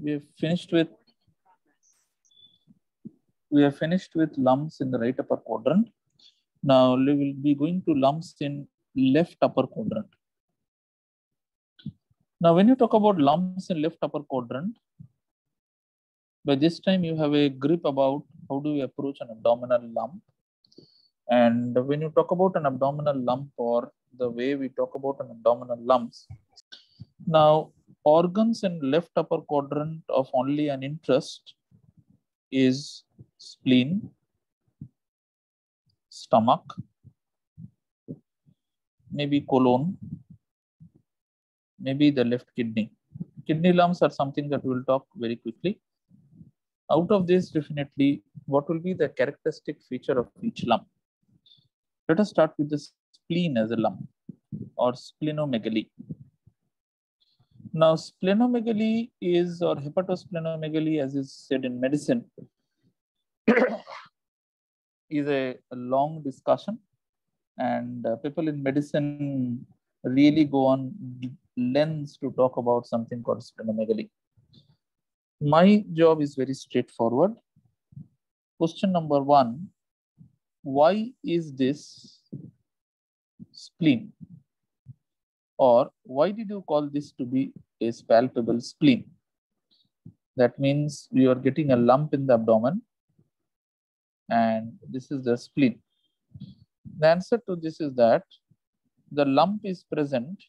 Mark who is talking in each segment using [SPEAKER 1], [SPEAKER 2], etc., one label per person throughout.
[SPEAKER 1] we have finished with lumps in the right upper quadrant. Now we will be going to lumps in left upper quadrant. Now, when you talk about lumps in left upper quadrant, by this time you have a grip about how do we approach an abdominal lump. And when you talk about an abdominal lump, or the way we talk about an abdominal lumps, now organs in left upper quadrant of only an interest is spleen, stomach, maybe colon, maybe the left kidney. Kidney lumps are something that we will talk very quickly. Out of this, definitely, what will be the characteristic feature of each lump? Let us start with the spleen as a lump, or splenomegaly. Now, splenomegaly is, or hepatosplenomegaly, as is said in medicine, is a long discussion, and people in medicine really go on lengths to talk about something called splenomegaly. My job is very straightforward. Question number 1, why is this spleen? Or why did you call this to be a palpable spleen? That means you are getting a lump in the abdomen, and this is the spleen. The answer to this is that the lump is present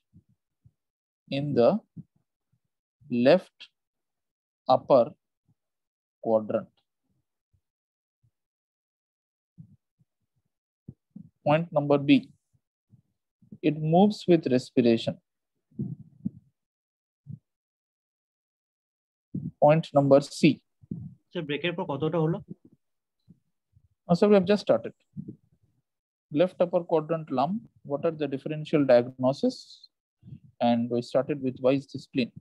[SPEAKER 1] in the left upper quadrant. Point number B, it moves with respiration. Point number C.
[SPEAKER 2] So breaker पर कतटा hello?
[SPEAKER 1] So we have just started. Left upper quadrant lump, what are the differential diagnosis? And we started with why is the spleen.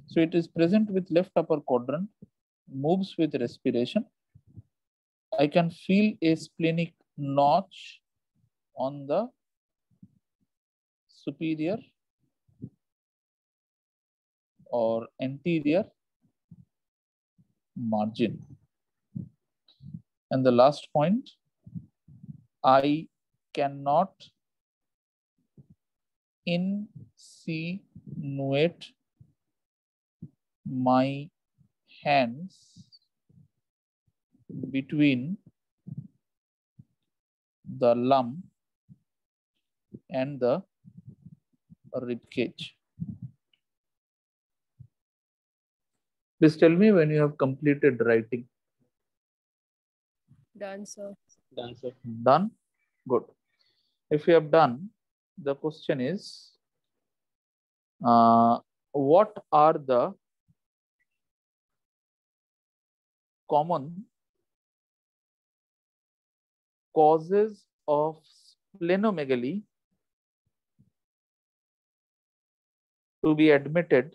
[SPEAKER 1] So it is present with left upper quadrant, moves with respiration. I can feel a splenic notch on the superior or anterior margin. And the last point, I cannot insinuate my hands between the lump and the rib cage. Please tell me when you have completed writing.
[SPEAKER 3] Done, sir.
[SPEAKER 2] Done, sir.
[SPEAKER 1] Done? Good. If you have done, the question is, what are the common causes of splenomegaly to be admitted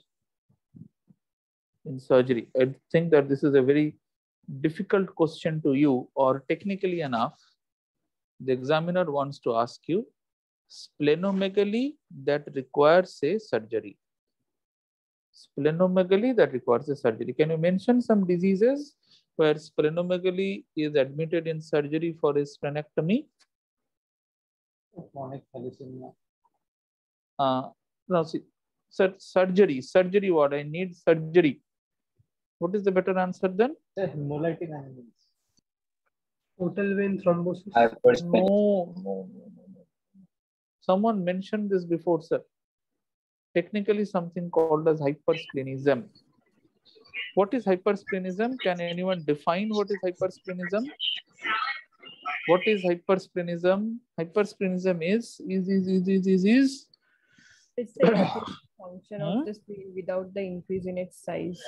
[SPEAKER 1] in surgery? I think that this is a very difficult question to you, or technically enough, the examiner wants to ask you splenomegaly that requires a surgery. Splenomegaly that requires a surgery. Can you mention some diseases where splenomegaly is admitted in surgery for a splenectomy?
[SPEAKER 2] Chronic thalassemia.
[SPEAKER 1] No, see, surgery what? I need surgery. What is the better answer then?
[SPEAKER 2] The hemolytic anemia.
[SPEAKER 4] Total vein thrombosis.
[SPEAKER 1] No. Someone mentioned this before, sir. Technically something called as hypersplenism. What is hypersplenism? Can anyone define what is hypersplenism? What is hypersplenism? Hypersplenism is
[SPEAKER 3] It's the function of the spleen without the increase in its size.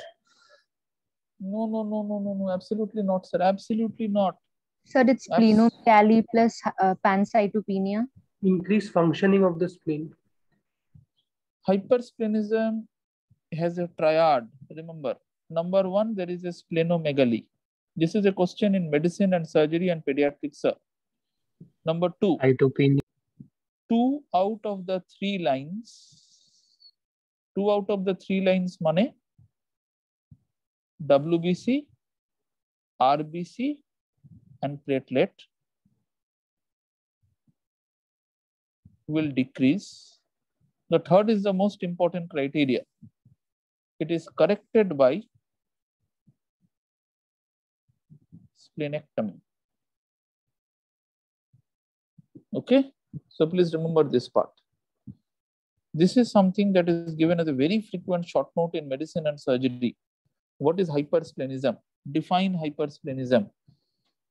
[SPEAKER 1] No, absolutely not, sir. Absolutely not.
[SPEAKER 5] Sir, it's splenomegaly plus pancytopenia.
[SPEAKER 4] Increased functioning of the spleen.
[SPEAKER 1] Hypersplenism has a triad. Remember, number 1, there is a splenomegaly. This is a question in medicine and surgery and pediatrics, sir. Number 2,
[SPEAKER 4] Cytopenia.
[SPEAKER 1] 2 out of the 3 lines. 2 out of the 3 lines, money. WBC, RBC, and platelet will decrease. The third is the most important criteria. It is corrected by splenectomy. Okay, so please remember this part. This is something that is given as a very frequent short note in medicine and surgery. What is hypersplenism? Define hypersplenism.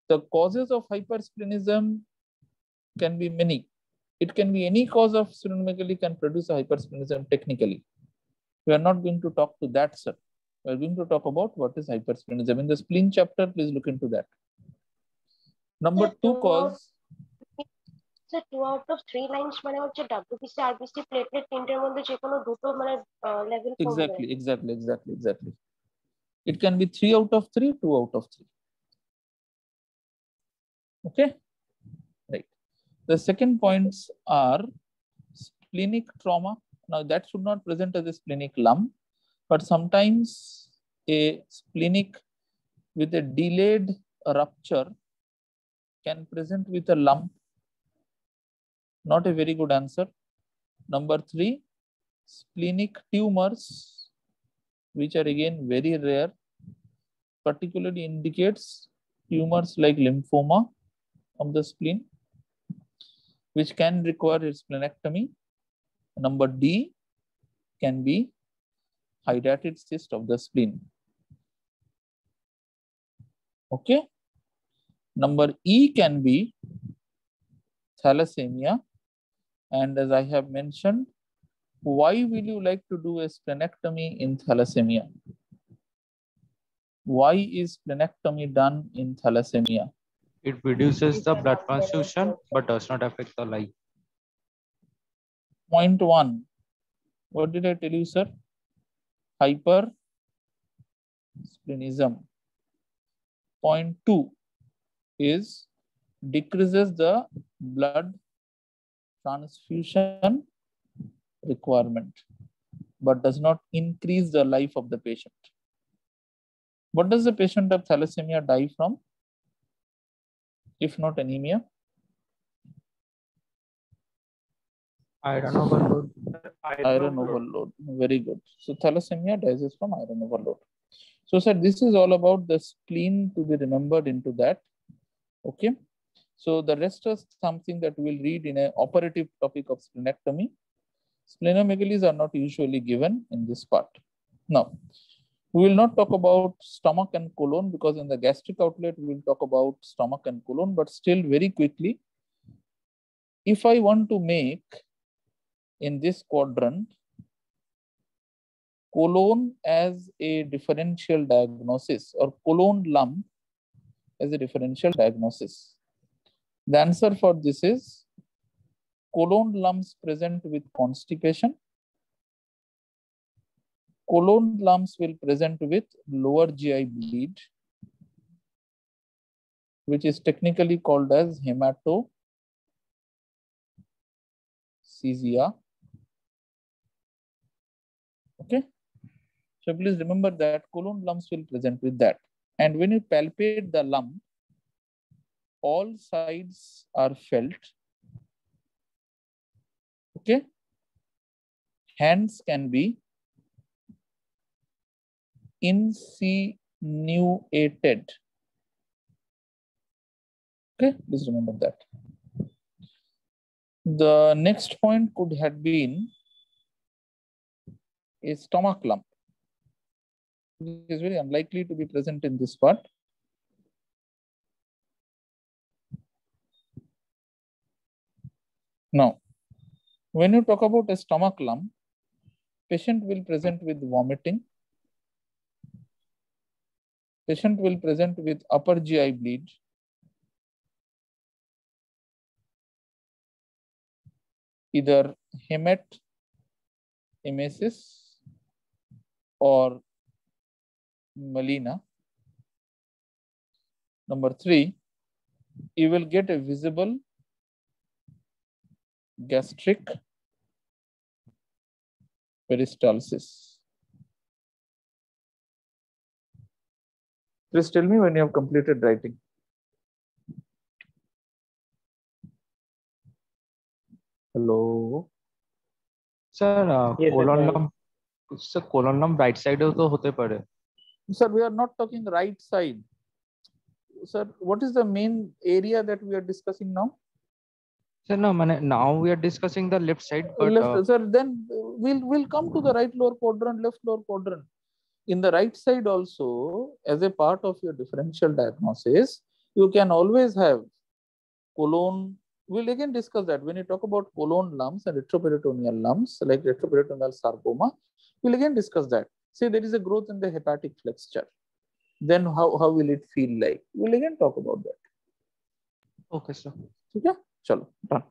[SPEAKER 1] The causes of hypersplenism can be many. It can be any cause of splenomegaly can produce a hypersplenism technically. We are not going to talk to that, sir. We are going to talk about what is hypersplenism. In the spleen chapter, please look into that. Number two cause.
[SPEAKER 6] So 2 out of 3 lines মানে হচ্ছে WBC RBC platelet তিনটের মধ্যে যে কোনো দুটো মানে level
[SPEAKER 1] Exactly. It can be 3 out of 3, 2 out of 3. Okay, right. The second points are splenic trauma. Now that should not present as a splenic lump, but sometimes a splenic with a delayed rupture can present with a lump. Not a very good answer. Number 3, splenic tumors, which are again very rare, particularly indicates tumors like lymphoma of the spleen, which can require a splenectomy. Number D can be hydatid cyst of the spleen. Okay. Number E can be thalassemia. And as I have mentioned, why will you like to do a splenectomy in thalassemia? Why is splenectomy done in thalassemia?
[SPEAKER 2] It reduces the blood transfusion but does not affect the life.
[SPEAKER 1] Point 1. What did I tell you, sir? Hypersplenism. Point 2 is decreases the blood transfusion requirement, but does not increase the life of the patient. What does the patient of thalassemia die from, if not anemia?
[SPEAKER 2] Iron overload.
[SPEAKER 1] Iron overload. Very good. So thalassemia dies from iron overload. So sir, this is all about the spleen to be remembered into that. Okay. So the rest is something that we'll read in an operative topic of splenectomy. Splenomegalis are not usually given in this part. Now, we will not talk about stomach and colon because in the gastric outlet, we will talk about stomach and colon, but still very quickly, if I want to make in this quadrant, colon as a differential diagnosis or colon lump as a differential diagnosis. The answer for this is colon lumps present with constipation. Colon lumps will present with lower GI bleed, which is technically called as hematochezia. Okay. So please remember that colon lumps will present with that. And when you palpate the lump, all sides are felt. Okay. Hands can be insinuated. Okay, please remember that. The next point could have been a stomach lump. It is very unlikely to be present in this part. Now, when you talk about a stomach lump, patient will present with vomiting. Patient will present with upper GI bleed. Either hematemesis or melena. Number 3, you will get a visible gastric peristalsis. Please tell me when you have completed writing. Hello.
[SPEAKER 2] Sir,
[SPEAKER 4] Yes, sir.
[SPEAKER 2] colon lump. Sir, colon lump right side तो होते पड़े.
[SPEAKER 1] Sir, we are not talking right side. Sir, what is the main area that we are discussing now?
[SPEAKER 2] Sir, no, now we are discussing the left side, but
[SPEAKER 1] Left, sir, then we'll come to the right lower quadrant, left lower quadrant. In the right side also, as a part of your differential diagnosis, you can always have colon. We'll again discuss that when you talk about colon lumps and retroperitoneal lumps, like retroperitoneal sarcoma. We'll again discuss that. Say there is a growth in the hepatic flexure. Then how will it feel like? We'll again talk about that.
[SPEAKER 2] okay, sir.
[SPEAKER 1] Okay, chalo, done.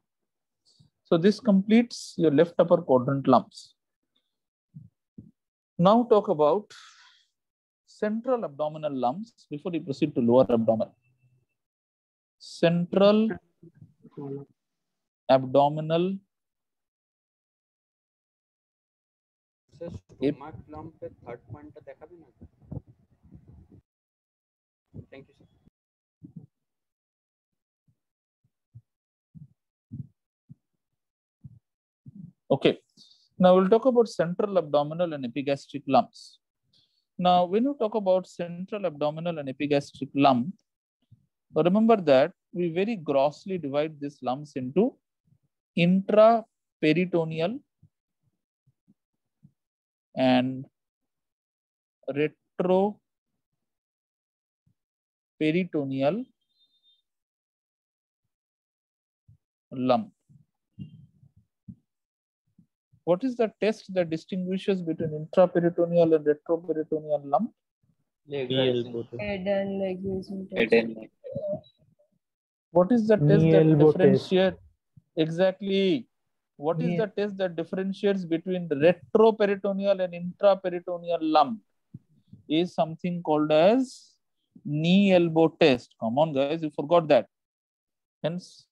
[SPEAKER 1] So this completes your left upper quadrant lumps. Now talk about central abdominal lumps before we proceed to lower abdomen. Central abdominal
[SPEAKER 7] stomach lump पे third point টা দেখাবে না? Thank you, sir.
[SPEAKER 1] Okay. Now we'll talk about central abdominal and epigastric lumps. Now, when you talk about central abdominal and epigastric lump, remember that we very grossly divide these lumps into intraperitoneal and retroperitoneal lump. What is the test that distinguishes between intraperitoneal and retroperitoneal lump?
[SPEAKER 3] Head and leg using test.
[SPEAKER 1] What is the test
[SPEAKER 4] Knee
[SPEAKER 1] that
[SPEAKER 4] elbow
[SPEAKER 1] differentiates? Exactly. What is the test that differentiates between the retroperitoneal and intraperitoneal lump? Is something called as knee elbow test. Come on, guys, you forgot that. Hence,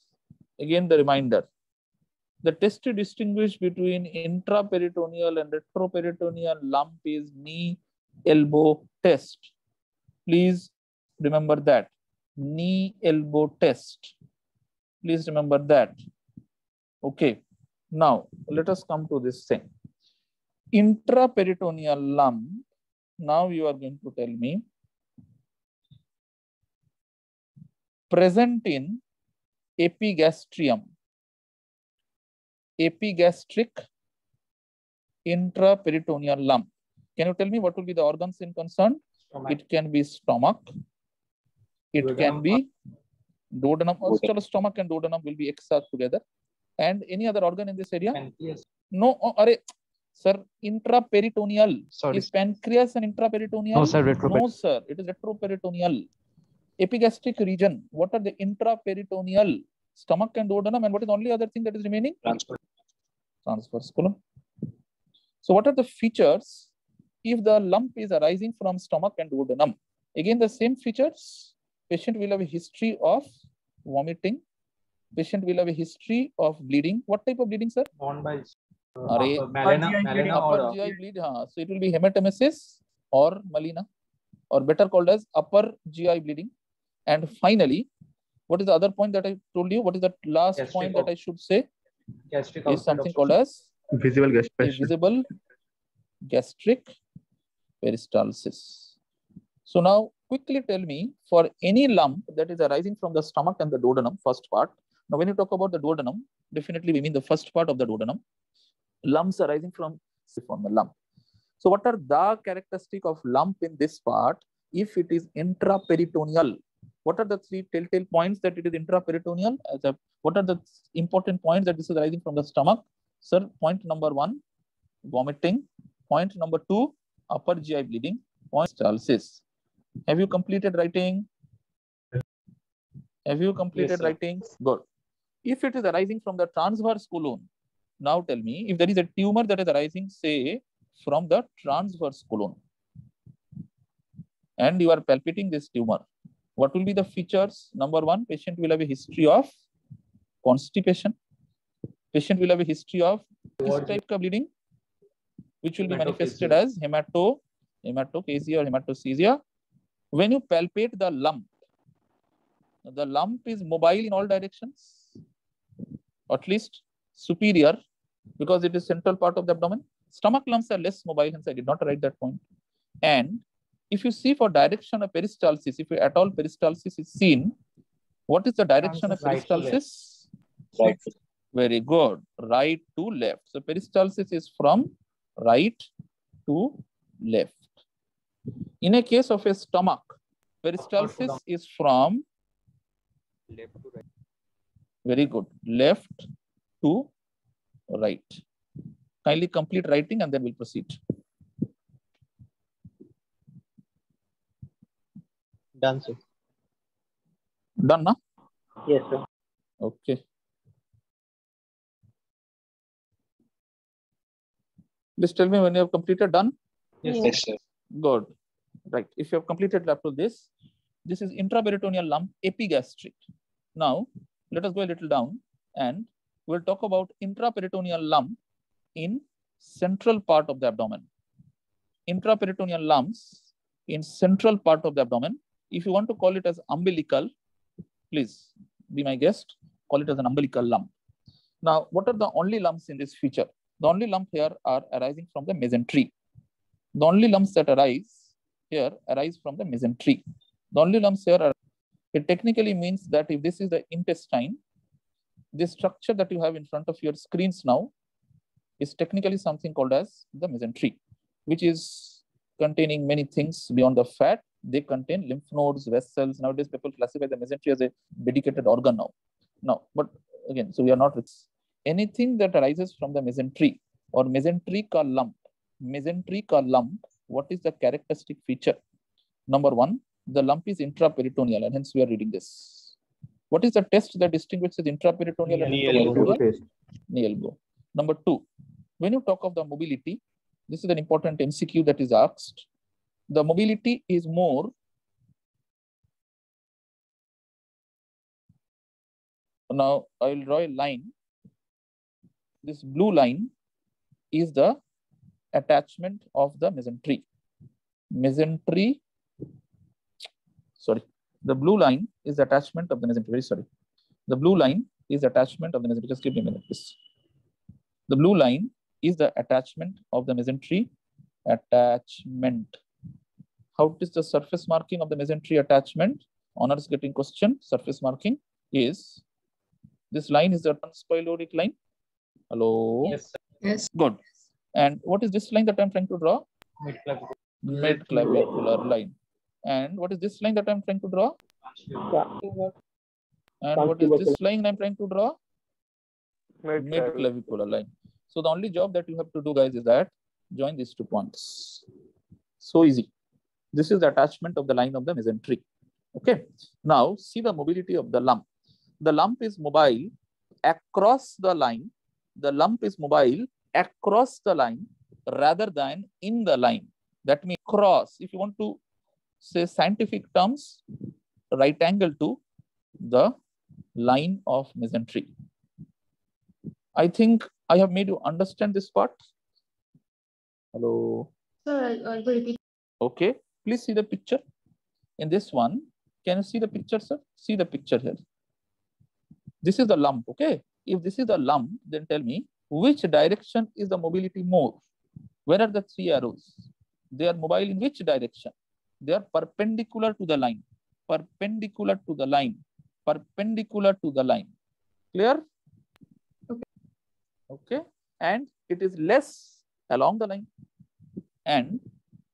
[SPEAKER 1] again the reminder. The test to distinguish between intraperitoneal and retroperitoneal lump is knee elbow test. Please remember that. Knee elbow test. Please remember that. Okay. Now, let us come to this thing. Intraperitoneal lump. Now you are going to tell me. Present in epigastrium. Epigastric intraperitoneal lump. Can you tell me what will be the organs in concern? Stomach. It can be stomach. It can be duodenum. Also, stomach and duodenum will be exarched together. And any other organ in this area?
[SPEAKER 2] Pancreas.
[SPEAKER 1] No, sir, intraperitoneal.
[SPEAKER 2] Sorry.
[SPEAKER 1] Is pancreas and intraperitoneal?
[SPEAKER 2] No, sir,
[SPEAKER 1] No, sir, it is retroperitoneal. Epigastric region. What are the intraperitoneal? Stomach and duodenum, and what is the only other thing that is remaining? Transverse colon. So what are the features if the lump is arising from stomach and duodenum? Again, the same features. Patient will have a history of vomiting. Patient will have a history of bleeding. What type of bleeding, sir?
[SPEAKER 2] Upper
[SPEAKER 1] GI bleed. So it will be hematemesis or melena, or better called as upper GI bleeding. And finally, what is the other point that I told you? What is the last gastric point that I should say?
[SPEAKER 2] Gastric
[SPEAKER 1] is something called as
[SPEAKER 4] visible
[SPEAKER 1] gastric peristalsis. So now quickly tell me, for any lump that is arising from the stomach and the duodenum, first part. Now when you talk about the duodenum, definitely we mean the first part of the duodenum. Lumps arising from the lump. So what are the characteristics of lump in this part if it is intraperitoneal? What are the three telltale points that it is intraperitoneal? What are the important points that this is arising from the stomach? Sir, point number 1, vomiting. Point number 2, upper GI bleeding. Point peristalsis. Have you completed writing? Have you completed writing? Good. If it is arising from the transverse colon, now tell me, if there is a tumor that is arising, say, from the transverse colon, and you are palpating this tumor, what will be the features? Number 1, patient will have a history of constipation. Patient will have a history of this type of bleeding, which will be manifested as hematochezia or hematochezia. When you palpate the lump is mobile in all directions, or at least superior, because it is central part of the abdomen. Stomach lumps are less mobile, hence I did not write that point. And if you see for direction of peristalsis, if at all peristalsis is seen, what is the direction of
[SPEAKER 2] Right to left.
[SPEAKER 1] peristalsis?
[SPEAKER 8] Right.
[SPEAKER 1] Very good. Right to left. So peristalsis is from right to left. In a case of a stomach, peristalsis is from
[SPEAKER 7] Left to right.
[SPEAKER 1] very good, left to right. Kindly complete writing and then we'll proceed.
[SPEAKER 8] Done, sir.
[SPEAKER 1] Done, na?
[SPEAKER 8] Yes, sir.
[SPEAKER 1] Okay. Please tell me when you have completed. Done?
[SPEAKER 8] Yes, sir.
[SPEAKER 1] Good. Right. If you have completed up to this is intraperitoneal lump, epigastric. Now, let us go a little down and we'll talk about intraperitoneal lump in central part of the abdomen. Intraperitoneal lumps in central part of the abdomen. If you want to call it as umbilical, please be my guest, call it as an umbilical lump. Now, what are the only lumps in this feature? The only lump here are arising from the mesentery. The only lumps that arise here arise from the mesentery. The only lumps here are, it technically means that if this is the intestine, this structure that you have in front of your screens now is technically something called as the mesentery, which is containing many things beyond the fat. They contain lymph nodes, vessels. Nowadays, people classify the mesentery as a dedicated organ now. But again, so we are not with anything that arises from the mesentery or mesenteric lump. Mesenteric lump, what is the characteristic feature? Number one, the lump is intraperitoneal, and hence we are reading this. What is the test that distinguishes intraperitoneal and intraperitoneal? Knee elbow. Number two, when you talk of the mobility, this is an important MCQ that is asked. The mobility is more now. I will draw a line. This blue line is the attachment of the mesentery. Mesentery. Sorry, the blue line is the attachment of the mesentery. Very sorry. The blue line is the attachment of the mesentery. Just give me a minute, please. The blue line is the attachment of the mesentery. Attachment. How is the surface marking of the mesentery attachment? Honors getting question. Surface marking is this line is the transpyloric line. Hello.
[SPEAKER 2] Yes, sir.
[SPEAKER 3] Yes.
[SPEAKER 1] Good. And what is this line that I'm trying to draw? Mid-clavicular line. And what is this line that I'm trying to draw? And what is this line I'm trying to draw? Mid-clavicular line. So the only job that you have to do, guys, is that join these 2 points. So easy. This is the attachment of the line of the mesentery. Okay. Now see the mobility of the lump. The lump is mobile across the line. The lump is mobile across the line rather than in the line. That means cross. If you want to say scientific terms, right angle to the line of mesentery. I think I have made you understand this part. Hello.
[SPEAKER 3] Sir, I'll repeat.
[SPEAKER 1] Okay. Please see the picture. In this one, can you see the picture, sir? See the picture here. This is the lump. Okay. If this is the lump, then tell me which direction is the mobility more? Where are the 3 arrows? They are mobile in which direction? They are perpendicular to the line. Perpendicular to the line. Perpendicular to the line. Clear?
[SPEAKER 3] Okay.
[SPEAKER 1] Okay. And it is less along the line. And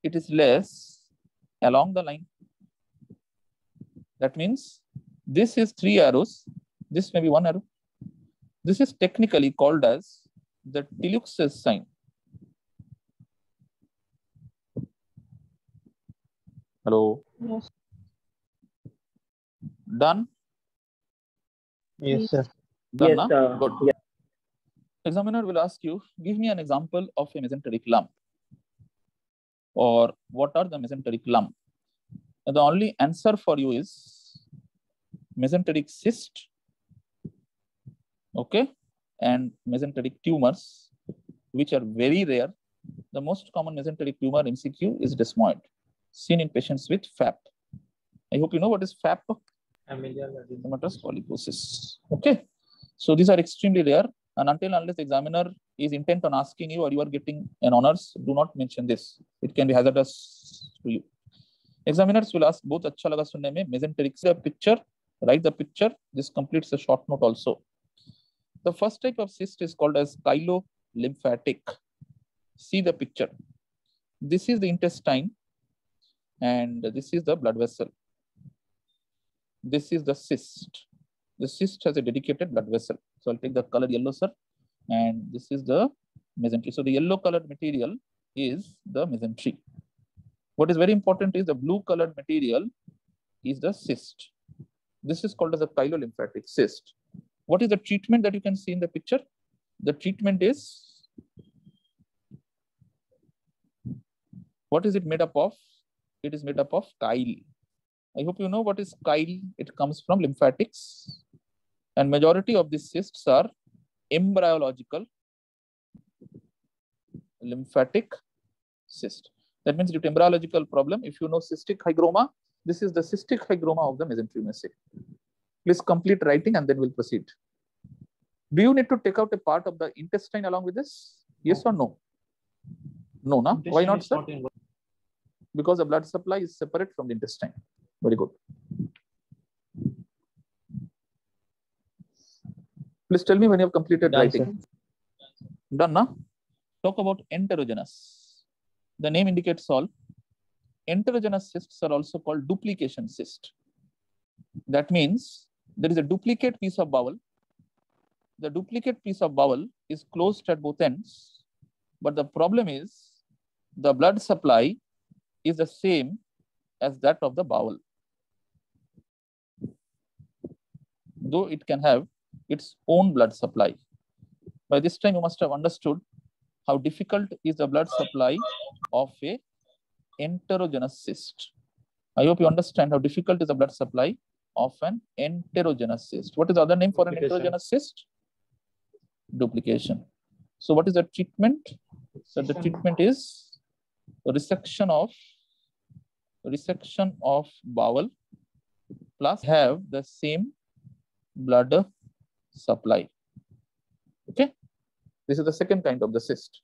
[SPEAKER 1] it is less along the line. That means this is 3 arrows. This may be 1 arrow. This is technically called as the Tillich's sign. Hello.
[SPEAKER 3] Yes.
[SPEAKER 1] Done?
[SPEAKER 8] Yes, sir.
[SPEAKER 1] Done,
[SPEAKER 8] Yes,
[SPEAKER 1] na?
[SPEAKER 8] sir.
[SPEAKER 1] Good.
[SPEAKER 8] Yeah.
[SPEAKER 1] Examiner will ask you, give me an example of a mesenteric lump. Or what are the mesenteric lump? And the only answer for you is mesenteric cyst, okay, and mesenteric tumors, which are very rare. The most common mesenteric tumor MCQ is desmoid, seen in patients with FAP. I hope you know what is FAP, erythematous polyposis. Okay. So these are extremely rare, and unless the examiner is intent on asking you or you are getting an honors, do not mention this. It can be hazardous to you. Examiners will ask both अच्छा लगा सुनने में, mesenteric से picture, write the picture. This completes the short note also. The first type of cyst is called as chylolymphatic. See the picture. This is the intestine, and this is the blood vessel. This is the cyst. The cyst has a dedicated blood vessel. So I'll take the color yellow, sir, and this is the mesentery. So the yellow colored material is the mesentery. What is very important is the blue colored material is the cyst. This is called as a chylolymphatic cyst. What is the treatment that you can see in the picture? The treatment is, what is it made up of? It is made up of chyle. I hope you know what is chyle. It comes from lymphatics, and majority of these cysts are embryological lymphatic cyst. That means due to embryological problem, if you know cystic hygroma, this is the cystic hygroma of the mesentery, you may say. Please complete writing and then we'll proceed. Do you need to take out a part of the intestine along with this? Yes or no? No, na? Why not, sir? Because the blood supply is separate from the intestine. Very good. Please tell me when you have completed writing. Done, na? Talk about enterogenous. The name indicates all. Enterogenous cysts are also called duplication cyst. That means there is a duplicate piece of bowel. The duplicate piece of bowel is closed at both ends, but the problem is the blood supply is the same as that of the bowel, though it can have its own blood supply. By this time, you must have understood how difficult is the blood supply of a enterogenous cyst. I hope you understand how difficult is the blood supply of an enterogenous cyst. What is the other name for an enterogenous cyst? Duplication. So what is the treatment? So the treatment is resection of bowel plus have the same blood supply. Okay. This is the second kind of the cyst.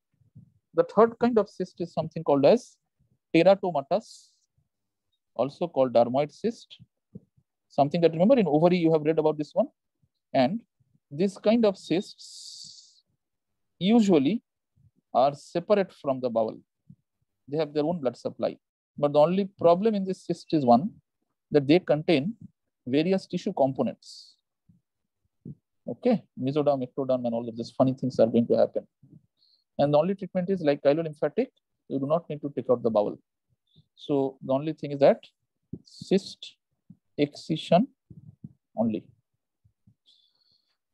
[SPEAKER 1] The third kind of cyst is something called as teratomatous, also called dermoid cyst. Something that, remember, in ovary you have read about this one. And this kind of cysts usually are separate from the bowel. They have their own blood supply. But the only problem in this cyst is one, that they contain various tissue components. Okay, mesoderm, ectoderm, and all of these funny things are going to happen. And the only treatment is like chylolymphatic. You do not need to take out the bowel. So the only thing is that cyst excision only.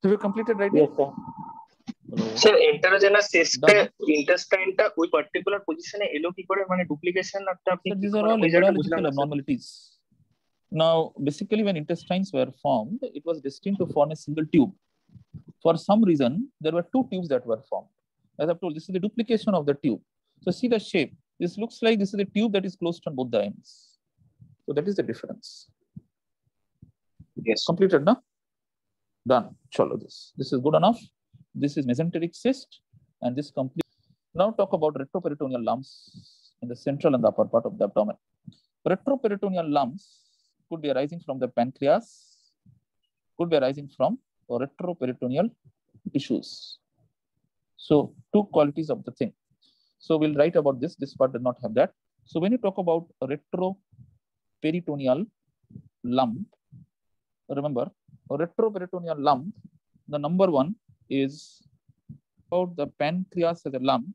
[SPEAKER 1] Have you completed writing?
[SPEAKER 8] Yes, sir.
[SPEAKER 7] Sir, enterogenous cyst intestine ta ওই particular position এ এলো কি করে, মানে duplication একটা আপনি
[SPEAKER 1] So these are all embryological abnormalities. Now, basically, when intestines were formed, it was destined to form a single tube. For some reason, there were two tubes that were formed. As I've told, this is the duplication of the tube. So see the shape. This looks like this is a tube that is closed on both the ends. So that is the difference.
[SPEAKER 7] Yes.
[SPEAKER 1] Completed, no? Done. Chalo this. This is good enough. This is mesenteric cyst, and this complete. Now talk about retroperitoneal lumps in the central and the upper part of the abdomen. Retroperitoneal lumps could be arising from the pancreas, could be arising from retroperitoneal tissues. So two qualities of the thing. So we'll write about this. This part did not have that. So when you talk about retroperitoneal lump, remember retroperitoneal lump, the number one is about the pancreas as a lump.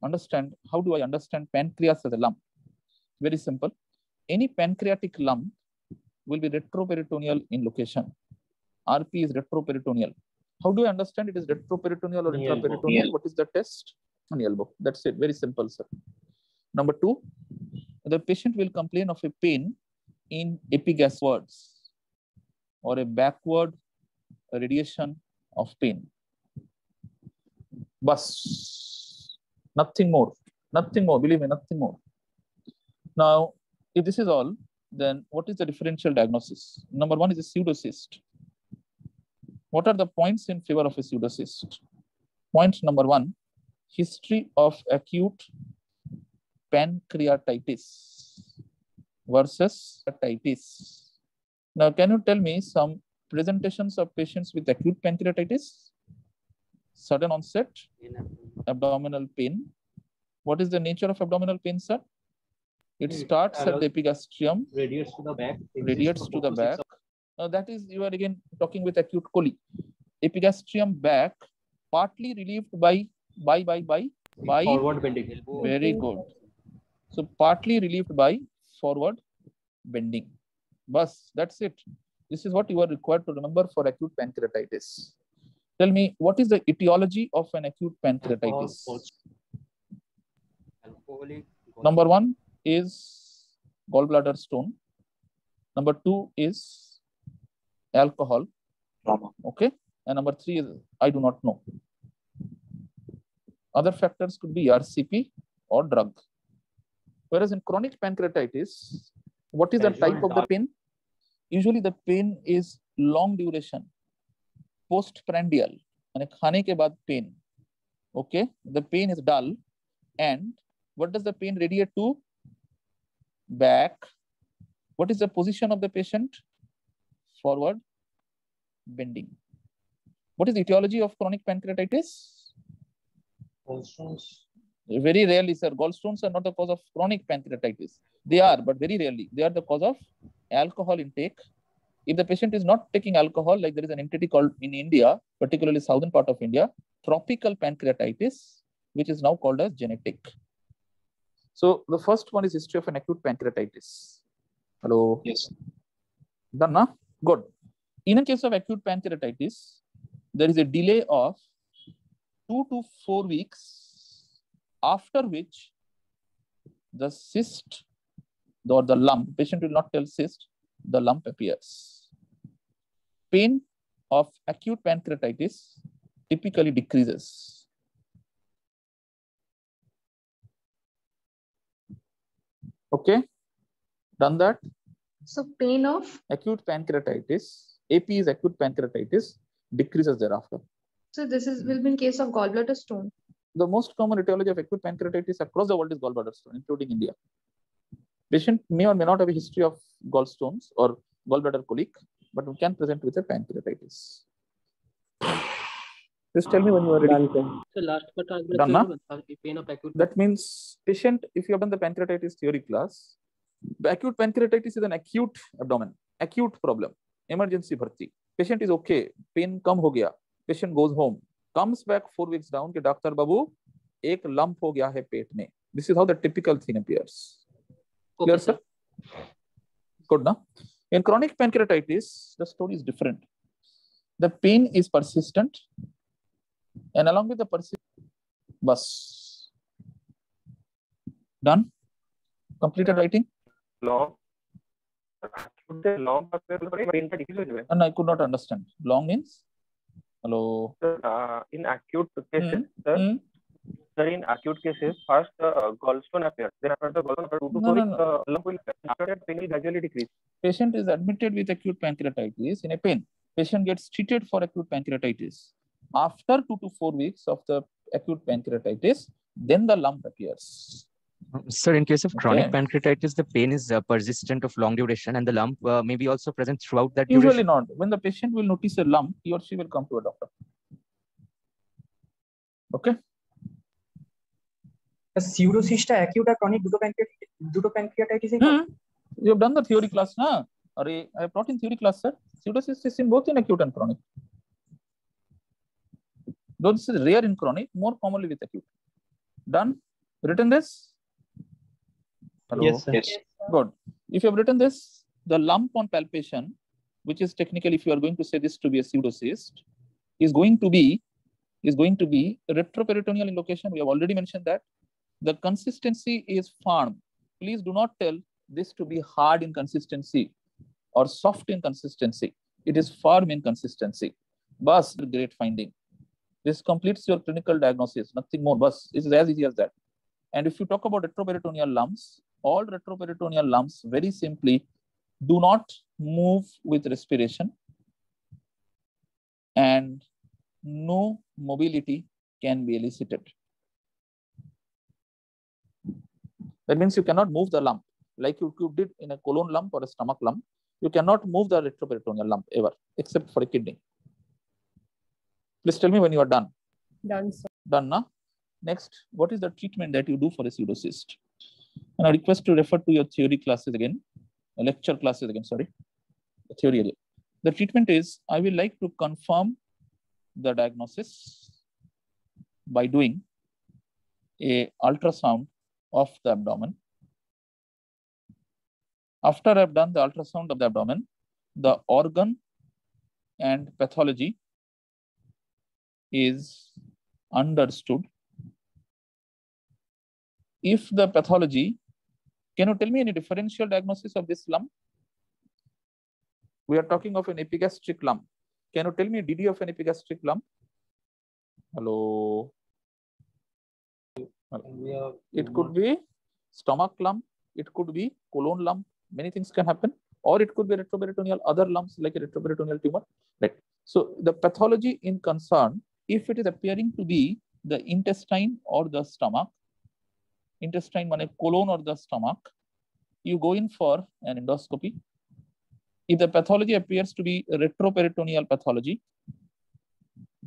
[SPEAKER 1] Understand, how do I understand pancreas as a lump? Very simple. Any pancreatic lump will be retroperitoneal in location. RP is retroperitoneal. How do I understand it is retroperitoneal or intraperitoneal? What is the test? On the elbow. That's it. Very simple, sir. Number two, the patient will complain of a pain in epigastric or a backward radiation of pain. Bus. Nothing more. Nothing more. Believe me, nothing more. Now, if this is all, then what is the differential diagnosis? Number one is a pseudocyst. What are the points in favor of a pseudocyst? Point number one, history of acute pancreatitis versus hepatitis. Now, can you tell me some presentations of patients with acute pancreatitis? Sudden onset, abdominal pain. What is the nature of abdominal pain, sir? It starts at the epigastrium,
[SPEAKER 8] Radiates to the back.
[SPEAKER 1] radiates to the back. Now that is, you are again talking with acute coli. Epigastrium back, partly relieved by
[SPEAKER 8] Forward bending.
[SPEAKER 1] very good. So partly relieved by forward bending. Bus, that's it. This is what you are required to remember for acute pancreatitis. Tell me, what is the etiology of an acute pancreatitis? Number one is gallbladder stone. Number two is alcohol. Okay. And number three is I do not know. Other factors could be RCP or drug. Whereas in chronic pancreatitis, what is the type of the pain? Usually the pain is long duration, postprandial, and khane ke baad pain. Okay, the pain is dull, and what does the pain radiate to? Back. What is the position of the patient? Forward bending. What is the etiology of chronic pancreatitis?
[SPEAKER 8] Gallstones.
[SPEAKER 1] Very rarely, sir. Gallstones are not the cause of chronic pancreatitis. They are, but very rarely. They are the cause of alcohol intake. If the patient is not taking alcohol, like there is an entity called in India, particularly southern part of India, tropical pancreatitis, which is now called as genetic. So the first one is history of an acute pancreatitis. Hello.
[SPEAKER 7] Yes.
[SPEAKER 1] Done, na? Good. In a case of acute pancreatitis, there is a delay of 2 to 4 weeks, after which the cyst or the lump, patient will not tell cyst, the lump appears. Pain of acute pancreatitis typically decreases. Okay, done that?
[SPEAKER 9] So pain of?
[SPEAKER 1] Acute pancreatitis, AP is acute pancreatitis, decreases thereafter.
[SPEAKER 9] So this will be in case of gallbladder stone.
[SPEAKER 1] The most common etiology of acute pancreatitis across the world is gallbladder stone, including India. Patient may or may not have a history of gallstones or gallbladder colic, but we can present with a pancreatitis. Just tell me when you are ready.
[SPEAKER 8] So last but
[SPEAKER 1] Done, na?
[SPEAKER 8] pain of acute.
[SPEAKER 1] That means patient, if you have done the pancreatitis theory class, the acute pancreatitis is an acute abdomen, acute problem, emergency bharti. Patient is okay, pain come ho gaya. Patient goes home, comes back 4 weeks down, ke doctor babu, ek lump ho gaya hai pet mein. This is how the typical thing appears.
[SPEAKER 8] Okay,
[SPEAKER 1] Clear, sir? Good, na? In chronic pancreatitis, the story is different. The pain is persistent, and along with the persistent, bus. Done? Completed writing?
[SPEAKER 10] long. Long
[SPEAKER 1] And I could not understand. Long means? Hello.
[SPEAKER 10] In acute cases, sir, in acute cases, first gallstone appears. Then after the gallstone, lump will appear. After that, pain will gradually decrease.
[SPEAKER 1] Patient is admitted with acute pancreatitis in a pain. Patient gets treated for acute pancreatitis. After 2 to 4 weeks of the acute pancreatitis, then the lump appears.
[SPEAKER 11] Sir, in case of chronic pancreatitis, the pain is persistent of long duration, and the lump may be also present throughout that duration.
[SPEAKER 1] Usually not. When the patient will notice a lump, he or she will come to a doctor. Okay.
[SPEAKER 12] Pseudocyst acute or chronic pancreatitis.
[SPEAKER 1] You have done the theory class, na? I have brought in theory class, sir. Pseudocyst is in both in acute and chronic. Though this is rare in chronic, more commonly with acute. Done? Written this? Hello?
[SPEAKER 8] Yes, sir. Yes.
[SPEAKER 1] Good. If you have written this, the lump on palpation, which is technically, if you are going to say this to be a pseudocyst, is going to be retroperitoneal in location. We have already mentioned that. The consistency is firm. Please do not tell this to be hard in consistency or soft in consistency. It is firm in consistency. Bus, great finding. This completes your clinical diagnosis. Nothing more. Bus, it is as easy as that. And if you talk about retroperitoneal lumps, all retroperitoneal lumps very simply do not move with respiration, and no mobility can be elicited. That means you cannot move the lump like you did in a colon lump or a stomach lump. You cannot move the retroperitoneal lump ever, except for a kidney. Please tell me when you are done.
[SPEAKER 3] Done, sir.
[SPEAKER 1] Done, na? Next, what is the treatment that you do for a pseudocyst? And I request to refer to your theory classes again, lecture classes again, sorry, the theory area. The treatment is, I will like to confirm the diagnosis by doing a ultrasound of the abdomen. After I've done the ultrasound of the abdomen, the organ and pathology is understood. If the pathology, can you tell me any differential diagnosis of this lump? We are talking of an epigastric lump. Can you tell me DD of an epigastric lump? Hello. It could be stomach lump, it could be colon lump, many things can happen, or it could be retroperitoneal, other lumps like a retroperitoneal tumor. Right. So the pathology in concern, if it is appearing to be the intestine or the stomach, intestine means colon or the stomach, you go in for an endoscopy. If the pathology appears to be retroperitoneal pathology,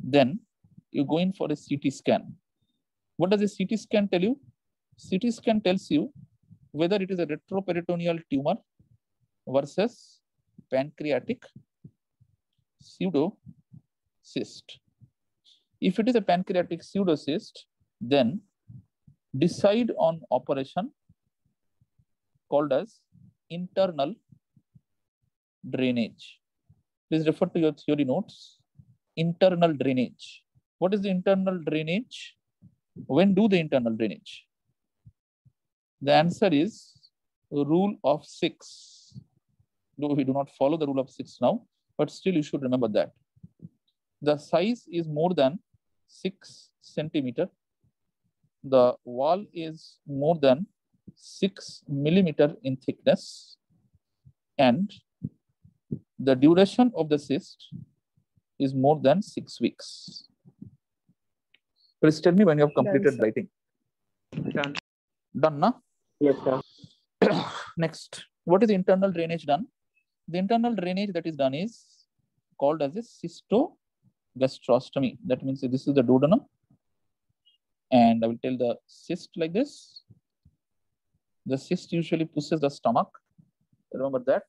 [SPEAKER 1] then you go in for a CT scan. What does a CT scan tell you? CT scan tells you whether it is a retroperitoneal tumor versus pancreatic pseudocyst. If it is a pancreatic pseudocyst, then decide on operation called as internal drainage. Please refer to your theory notes. Internal drainage. What is the internal drainage? When do the internal drainage? The answer is rule of 6. No, we do not follow the rule of 6 now, but still you should remember that. The size is more than 6 centimeter. The wall is more than 6 millimeter in thickness, and the duration of the cyst is more than 6 weeks. Please tell me when you have completed writing.
[SPEAKER 10] Done.
[SPEAKER 1] Done, na?
[SPEAKER 10] Yes, sir.
[SPEAKER 1] Next, what is the internal drainage done? The internal drainage that is done is called as a cystogastrostomy. That means this is the duodenum, and I will tell the cyst like this. The cyst usually pushes the stomach. Remember that.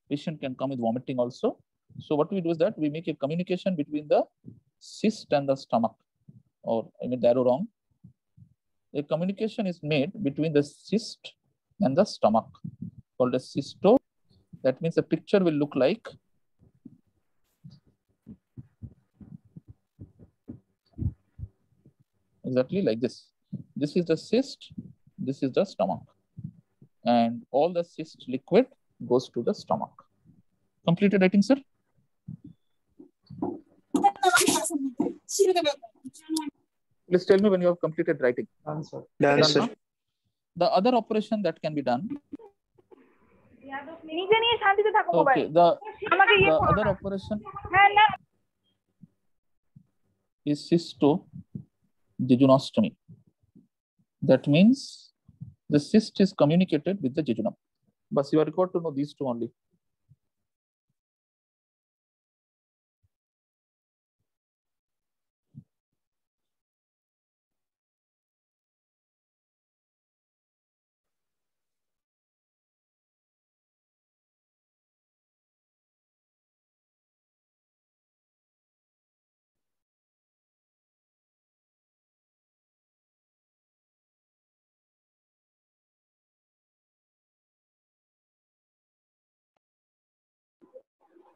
[SPEAKER 1] Patient can come with vomiting also. So what we do is that we make a communication between the cyst and the stomach. Or I made the arrow wrong. A communication is made between the cyst and the stomach called a cysto. That means the picture will look like exactly like this. This is the cyst, this is the stomach. And all the cyst liquid goes to the stomach. Completed writing, sir? Please tell me when you have completed writing.
[SPEAKER 10] Done, sir.
[SPEAKER 1] Done, sir. The other operation that can be done. Okay, the other operation is cystojejunostomy. That means the cyst is communicated with the jejunum. But you are required to know these two only.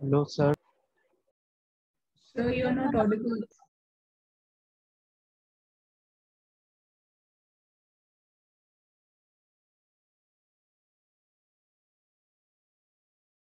[SPEAKER 2] Hello, sir.
[SPEAKER 9] Sir, you're not audible.